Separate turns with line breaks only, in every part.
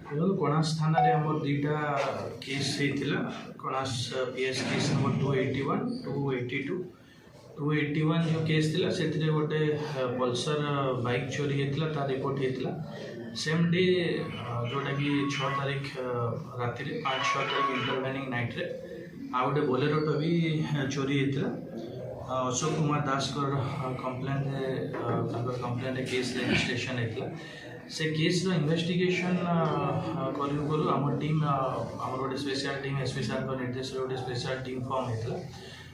देखो कणास थाना रे हमर दुईटा केस होता कणास पीएस केस नंबर 281 282 281 जो केस थिला से गोटे पल्सर बाइक चोरी होता ता रिपोर्ट होता सेम डे जोटा कि 6 तारीख राति 5-6 तारीख इंटरवेनिंग नाइट रे आ गोटे बोलेरोटा भी चोरी होता Ashok Kumar Das complain case registration होता से केस इन्वेस्टिगेशन करू करू आम टीम आम गोटे स्पेशल टीम एसपी सार निर्देश गोटे स्पेशल टीम फॉर्म होता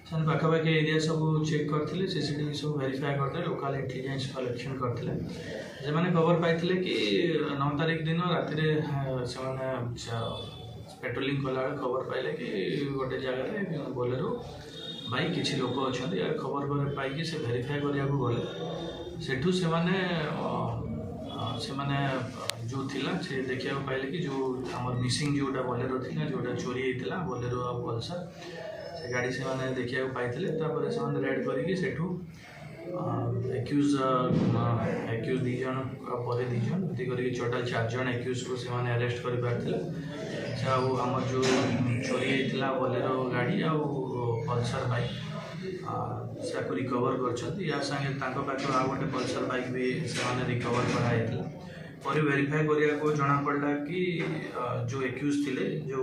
से पाखापाखि एरिया सब चेक करते सीसीटीवी सब वेरीफाई करते लोकल इंटेलिजेंस कलेक्शन करते से खबर पाई कि 9 तारीख दिन राति से पेट्रोलिंग कला खबर पाइले कि गोटे जगह बोलेरो भाई किसी लोक अच्छा यार खबर पाई से वेरीफाई करा गले सेठू से जो थिला से देखा पाइले कि जो आम मिसिंग जोटा बोलेरो थिला जोटा चोरी होता बोलेरो आ पल्सर से गाड़ी से देखा पाई से रेड करके सेठू एक्यूज दी जन पर दी जन करके टोटाल 4 जन एक्यूज को से अरेस्ट कर पार्थिले से आम जो चोरी होता बोलेरो गाड़ी आ पल्सर बाइक से रिकवर कर गोटे पल्सर बाइक भी से रिकवर कराइला पर वेरीफाई करा जना पड़ा कि जो एक्यूज थे जो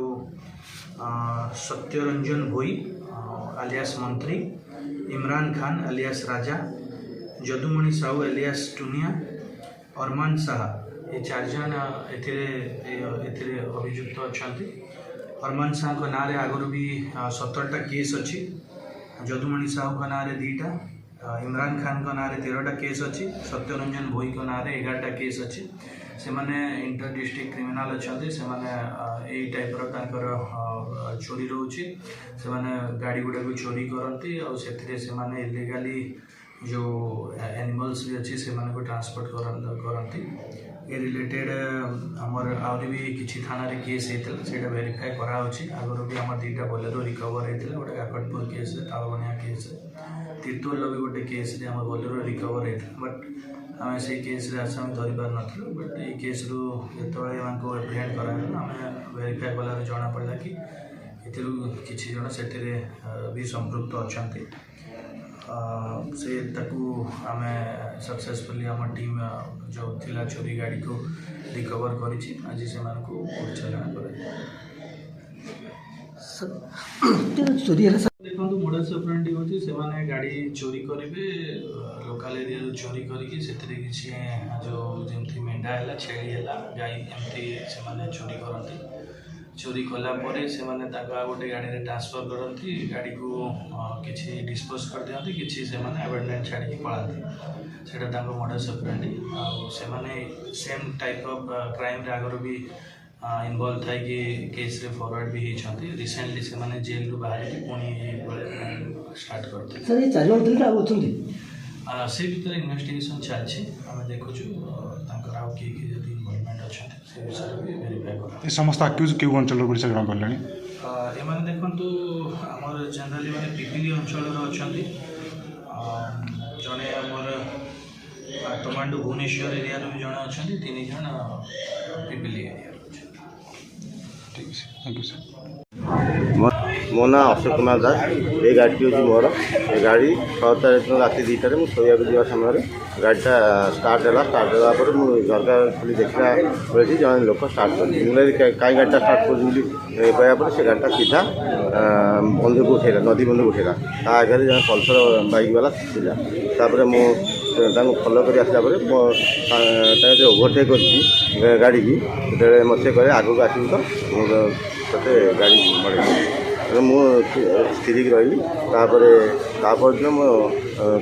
सत्यरंजन भोई आलियास मंत्री इमरान खान आलियास राजा जदुमणि साहू आलियास टुनिया अरमान साहा ये 4 जन एथिरे अभियुक्त अच्छा अरमान साहा ना आगुरी भी 17टा केस अच्छी जदुमणि साहू का ना 2टा इमरान खान का ना 13टा केस अच्छी सत्यरंजन भोई का ना 11टा केस अच्छी से माने इंटर डिस्ट्रिक्ट क्रिमिनाल अच्छा से यही टाइपर चोरी रोचे से गाड़ी गुड़ा को चोरी करती और इलीगली जो एनिमल्स भी अच्छी से ट्रांसपोर्ट करती ये रिलेटेड आमर आहरी भी किसी थाना रे केस होता से वेरीफाई कराऊँगी आगुरी भी आम 2टा बोलेरो रिकवर होता गोटे काकटपुर केस तालबनिया केस तीर्तोल भी गोटे केस आम बोलेरो रिकवर होता बट आम से केस आसामी धरी पार नु बट ये केस रू जो एप्रिहेंड कराला आम वेरीफाई कला जना पड़ा कि किसी जन से भी संपृक्त अच्छा से आम सक्सेसफुली आम टीम जो थिला चोरी गाड़ी को रिकवर करी आज से परिचालना देखो मोडस ऑपरेंडी होती से गाड़ी चोरी करेंगे लोकल एरिया चोरी करके जो जमी मेढा है छेली है गाई एमती से चोरी करती चोरी कलापर से गोटे गाड़ी में ट्रांसफर करती गाड़ी को किसी डिस्पोज कर दिखाती किसी से एबेंडन छाड़ी पलाती से मोडस ऑपरेंडी से same type of crime Agar भी इनवॉल्व था कि केस रे फॉरवर्ड भी होती रिसेंटली से जेल रू बाहर पुणी स्टार्ट करते से भर इन्वेस्टिगेशन चलती आम देखु किए इनवॉल्वमेंट अच्छा से विषय भी वेरीफाई कर
समस्त अक्यूज क्यों अंचल परिचालन कले
एम देखु आमर जनराली मैंने पिपिली अंचल अच्छा जड़े आमर तमांडू भुवनेश्वर एरिया भी जड़े अच्छा 3 जन पिपिली एरिया
ठीक है थैंक यू सर
मो ना अशोक कुमार दास ये गाड़ी हूँ मोर ये गाड़ी 6 तारीख राति 2टार मुझे शोया समय गाड़ीटा स्टार्ट है मुझे झरका खोली देखला बेले जन लोक स्टार्ट कर कहीं गाड़ीटा स्टार्ट कर कहपर से गाड़ीटा सीधा बंधक उठेगा नदी बंधक उठेगा ता आगे जन पल्सर बाइक वाला था मुझे फलो कर आसला ओभरटेक कर गाड़ी की मत कहे आगे आसू तो ते गाड़ी बढ़े मुझे स्थिर रही तापर दिन मो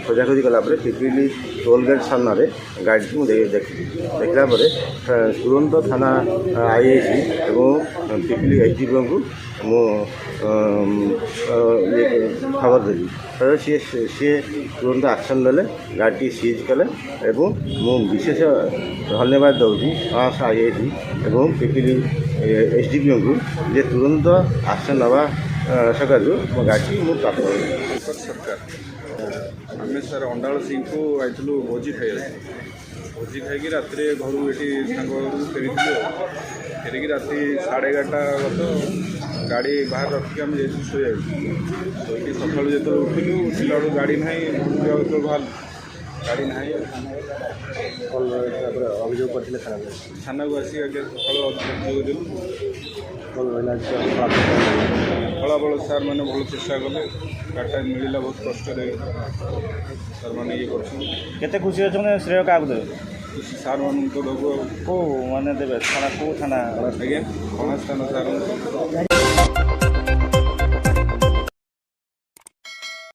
खोजाखोजी कलापर पिपिली टोल गेट सामने गाड़ी को देखला तुरंत थाना आईआईसी और पिपिली एसडीपीओ को खबर देली सी तुरंत एक्शन देले गाड़ी सीज कले मु विशेष धन्यवाद दूसरी आईआईसी और पिपिली एसडीपीओ को जे तुरंत एक्शन नवा सकाशु मो गाड़ी मुझे प्राप्त
सरकार आम सर अंडाल सिंह को आईलु भोजी खाई ଭୋଜି ଖାଇକି ରାତିରେ ଘରୁ ଏଠି ସାଙ୍ଗ ଘରକୁ ଫେରିଥିଲୁ ଫେରିକି ରାତି 11:30 ଗତ ଗାଡ଼ି ବାହାରେ ରଖିକି ଆମେ ଯାଇଥିଲୁ ଶୋଇବାକୁ ଶୋଇକି ସକାଳୁ ଯେତେବେଳେ ଉଠିଲା ବେଳକୁ ଗାଡ଼ି ନାହିଁ ଯେତେବେଳେ ବାହାରିଲୁ ଗାଡ଼ି ନାହିଁ
ଅଭିଯୋଗ କରିଥିଲେ
ଥାନାକୁ ଆସିକି ଆଗେ ସକାଳୁ ଅଭିଯୋଗ ଦେଲୁ ଫଳାଫଳ ସାର୍ମାନେ ଭଲ ଚେଷ୍ଟା କଲେ ଗାଡ଼ିଟା ମିଳିଲା ବହୁତ କଷ୍ଟରେ ସାର୍ମାନେ ଇଏ କରୁଛନ୍ତି
କେତେ ଖୁସି ଅଛନ୍ତି ଶ୍ରେୟ କାହାକୁ ଦେବେ
ସାର୍ମାନଙ୍କୁ ଦେବୁ ଆଉ
କେଉଁ ମାନେ ଦେବେ ଥାନା କେଉଁ ଥାନା
ଆଜ୍ଞା କଣା ସ୍ଥାନ ସାର୍